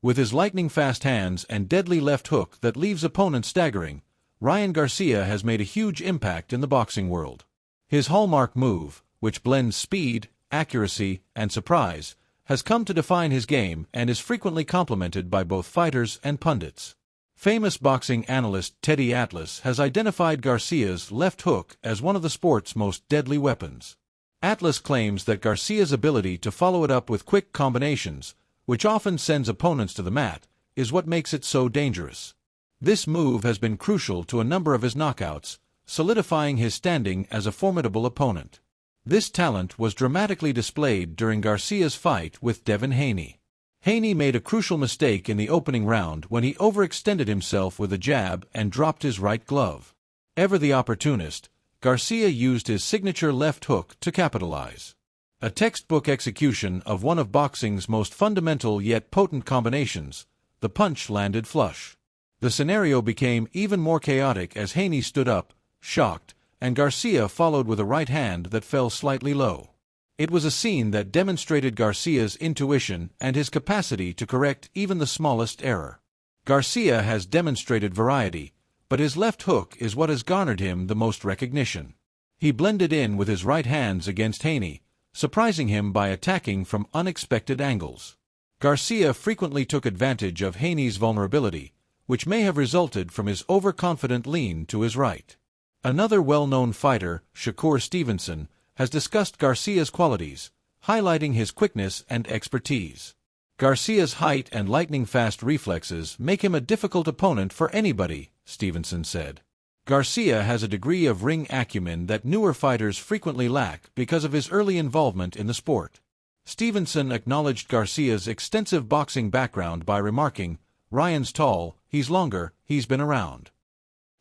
With his lightning-fast hands and deadly left hook that leaves opponents staggering, Ryan Garcia has made a huge impact in the boxing world. His hallmark move, which blends speed, accuracy, and surprise, has come to define his game and is frequently complimented by both fighters and pundits. Famous boxing analyst Teddy Atlas has identified Garcia's left hook as one of the sport's most deadly weapons. Atlas claims that Garcia's ability to follow it up with quick combinations, which often sends opponents to the mat, is what makes it so dangerous. This move has been crucial to a number of his knockouts, solidifying his standing as a formidable opponent. This talent was dramatically displayed during Garcia's fight with Devin Haney. Haney made a crucial mistake in the opening round when he overextended himself with a jab and dropped his right glove. Ever the opportunist, Garcia used his signature left hook to capitalize. A textbook execution of one of boxing's most fundamental yet potent combinations, the punch landed flush. The scenario became even more chaotic as Haney stood up, shocked, and Garcia followed with a right hand that fell slightly low. It was a scene that demonstrated Garcia's intuition and his capacity to correct even the smallest error. Garcia has demonstrated variety, but his left hook is what has garnered him the most recognition. He blended in with his right hands against Haney, surprising him by attacking from unexpected angles. Garcia frequently took advantage of Haney's vulnerability, which may have resulted from his overconfident lean to his right. Another well-known fighter, Shakur Stevenson, has discussed Garcia's qualities, highlighting his quickness and expertise. Garcia's height and lightning-fast reflexes make him a difficult opponent for anybody, Stevenson said. Garcia has a degree of ring acumen that newer fighters frequently lack because of his early involvement in the sport. Stevenson acknowledged Garcia's extensive boxing background by remarking, "Ryan's tall, he's longer, he's been around.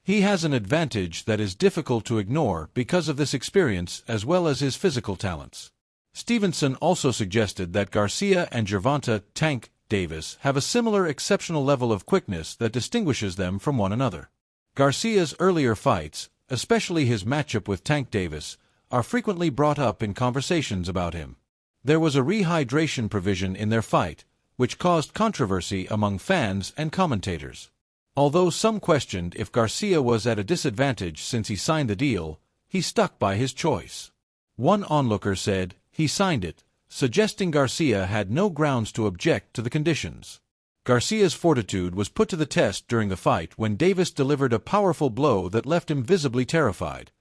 He has an advantage that is difficult to ignore because of this experience as well as his physical talents." Stevenson also suggested that Garcia and Gervonta "Tank" Davis have a similar exceptional level of quickness that distinguishes them from one another. Garcia's earlier fights, especially his matchup with Tank Davis, are frequently brought up in conversations about him. There was a rehydration provision in their fight, which caused controversy among fans and commentators. Although some questioned if Garcia was at a disadvantage since he signed the deal, he stuck by his choice. One onlooker said, "He signed it," suggesting Garcia had no grounds to object to the conditions. Garcia's fortitude was put to the test during the fight when Davis delivered a powerful blow that left him visibly terrified.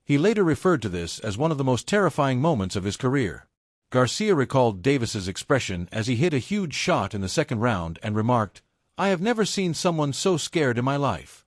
He later referred to this as one of the most terrifying moments of his career. Garcia recalled Davis's expression as he hit a huge shot in the second round and remarked, "I have never seen someone so scared in my life."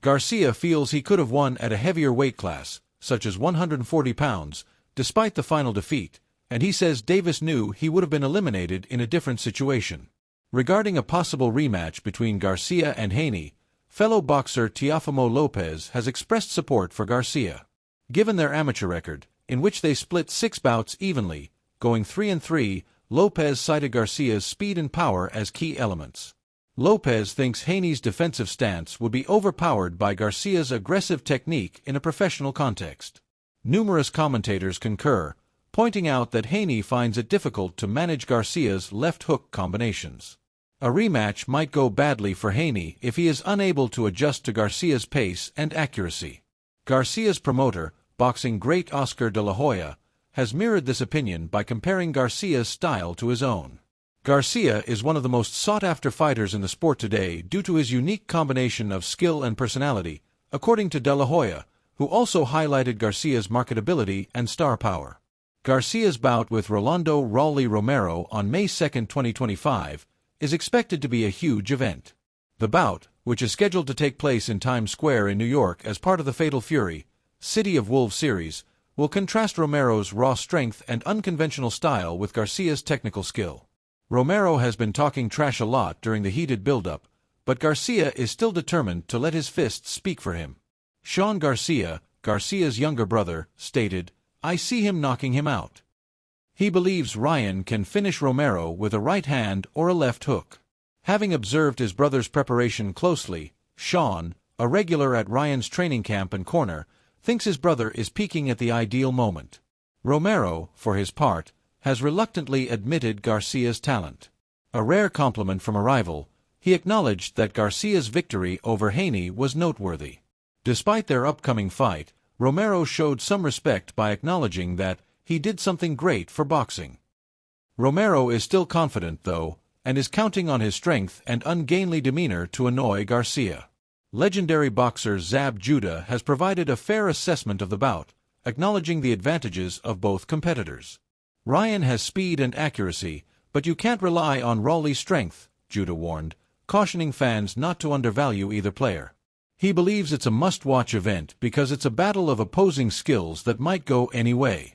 Garcia feels he could have won at a heavier weight class, such as 140 pounds, despite the final defeat, and he says Davis knew he would have been eliminated in a different situation. Regarding a possible rematch between Garcia and Haney, fellow boxer Teofimo Lopez has expressed support for Garcia. Given their amateur record, in which they split 6 bouts evenly, going 3-3, Lopez cited Garcia's speed and power as key elements. Lopez thinks Haney's defensive stance would be overpowered by Garcia's aggressive technique in a professional context. Numerous commentators concur, pointing out that Haney finds it difficult to manage Garcia's left hook combinations. A rematch might go badly for Haney if he is unable to adjust to Garcia's pace and accuracy. Garcia's promoter, boxing great Oscar de la Hoya, has mirrored this opinion by comparing Garcia's style to his own. Garcia is one of the most sought-after fighters in the sport today due to his unique combination of skill and personality, according to de la Hoya, who also highlighted Garcia's marketability and star power. Garcia's bout with Rolando "Raleigh" Romero on May 2, 2025, is expected to be a huge event. The bout, which is scheduled to take place in Times Square in New York as part of the Fatal Fury, City of Wolves series, will contrast Romero's raw strength and unconventional style with Garcia's technical skill. Romero has been talking trash a lot during the heated build-up, but Garcia is still determined to let his fists speak for him. Sean Garcia, Garcia's younger brother, stated, "I see him knocking him out." He believes Ryan can finish Romero with a right hand or a left hook. Having observed his brother's preparation closely, Sean, a regular at Ryan's training camp and corner, thinks his brother is peaking at the ideal moment. Romero, for his part, has reluctantly admitted Garcia's talent. A rare compliment from a rival, he acknowledged that Garcia's victory over Haney was noteworthy. Despite their upcoming fight, Romero showed some respect by acknowledging that he did something great for boxing. Romero is still confident, though, and is counting on his strength and ungainly demeanor to annoy Garcia. Legendary boxer Zab Judah has provided a fair assessment of the bout, acknowledging the advantages of both competitors. Ryan has speed and accuracy, but you can't rely on Rawley's strength, Judah warned, cautioning fans not to undervalue either player. He believes it's a must-watch event because it's a battle of opposing skills that might go any way.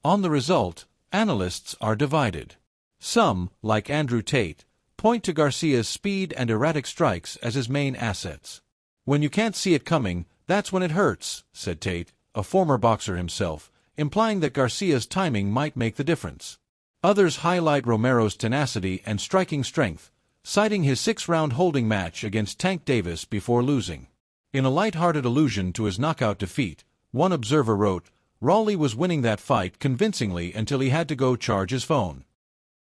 On the result, analysts are divided. Some, like Andrew Tate, point to Garcia's speed and erratic strikes as his main assets. "When you can't see it coming, that's when it hurts," said Tate, a former boxer himself, implying that Garcia's timing might make the difference. Others highlight Romero's tenacity and striking strength, citing his 6-round holding match against Tank Davis before losing. In a light-hearted allusion to his knockout defeat, one observer wrote, "Rawley was winning that fight convincingly until he had to go charge his phone."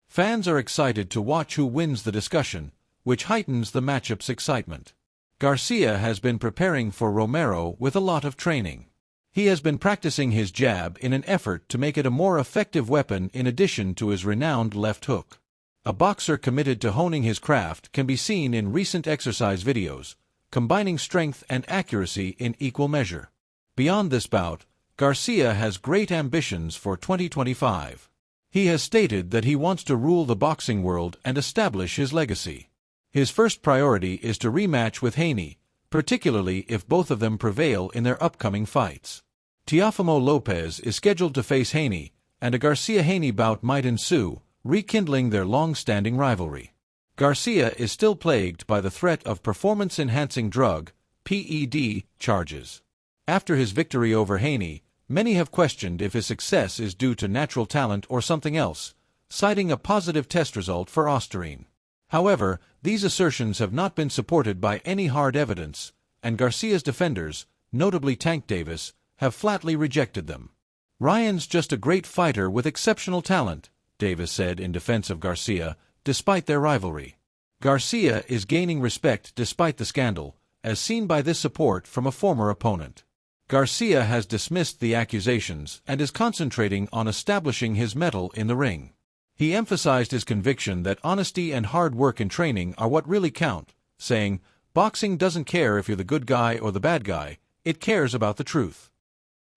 Fans are excited to watch who wins the discussion, which heightens the matchup's excitement. Garcia has been preparing for Romero with a lot of training. He has been practicing his jab in an effort to make it a more effective weapon in addition to his renowned left hook. A boxer committed to honing his craft can be seen in recent exercise videos, combining strength and accuracy in equal measure. Beyond this bout, Garcia has great ambitions for 2025. He has stated that he wants to rule the boxing world and establish his legacy. His first priority is to rematch with Haney, particularly if both of them prevail in their upcoming fights. Teofimo Lopez is scheduled to face Haney, and a Garcia-Haney bout might ensue, rekindling their long-standing rivalry. Garcia is still plagued by the threat of performance-enhancing drug, PED, charges. After his victory over Haney, many have questioned if his success is due to natural talent or something else, citing a positive test result for Osterine. However, these assertions have not been supported by any hard evidence, and Garcia's defenders, notably Tank Davis, have flatly rejected them. "Ryan's just a great fighter with exceptional talent," Davis said in defense of Garcia, despite their rivalry. Garcia is gaining respect despite the scandal, as seen by this support from a former opponent. Garcia has dismissed the accusations and is concentrating on establishing his mettle in the ring. He emphasized his conviction that honesty and hard work in training are what really count, saying, "Boxing doesn't care if you're the good guy or the bad guy, it cares about the truth."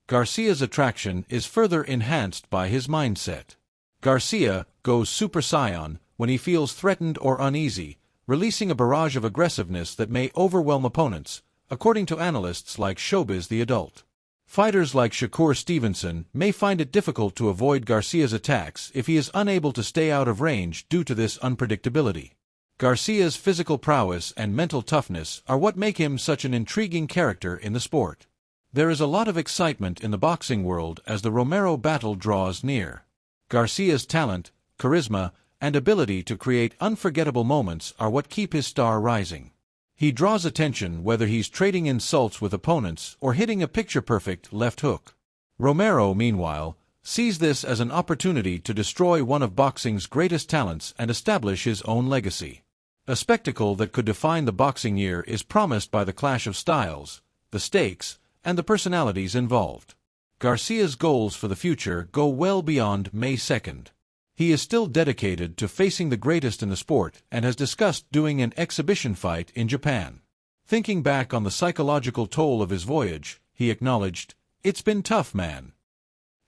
Garcia's attraction is further enhanced by his mindset. Garcia goes Super Saiyan when he feels threatened or uneasy, releasing a barrage of aggressiveness that may overwhelm opponents, according to analysts like Showbiz the Adult. Fighters like Shakur Stevenson may find it difficult to avoid Garcia's attacks if he is unable to stay out of range due to this unpredictability. Garcia's physical prowess and mental toughness are what make him such an intriguing character in the sport. There is a lot of excitement in the boxing world as the Romero battle draws near. Garcia's talent, charisma, and ability to create unforgettable moments are what keep his star rising. He draws attention whether he's trading insults with opponents or hitting a picture-perfect left hook. Romero, meanwhile, sees this as an opportunity to destroy one of boxing's greatest talents and establish his own legacy. A spectacle that could define the boxing year is promised by the clash of styles, the stakes, and the personalities involved. Garcia's goals for the future go well beyond May 2nd. He is still dedicated to facing the greatest in the sport and has discussed doing an exhibition fight in Japan. Thinking back on the psychological toll of his voyage, he acknowledged, "It's been tough, man."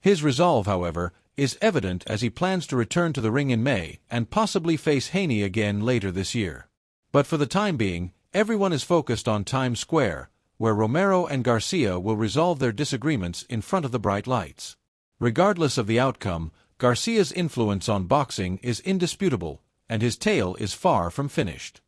His resolve, however, is evident as he plans to return to the ring in May and possibly face Haney again later this year. But for the time being, everyone is focused on Times Square, where Romero and Garcia will resolve their disagreements in front of the bright lights. Regardless of the outcome, Garcia's influence on boxing is indisputable, and his tale is far from finished.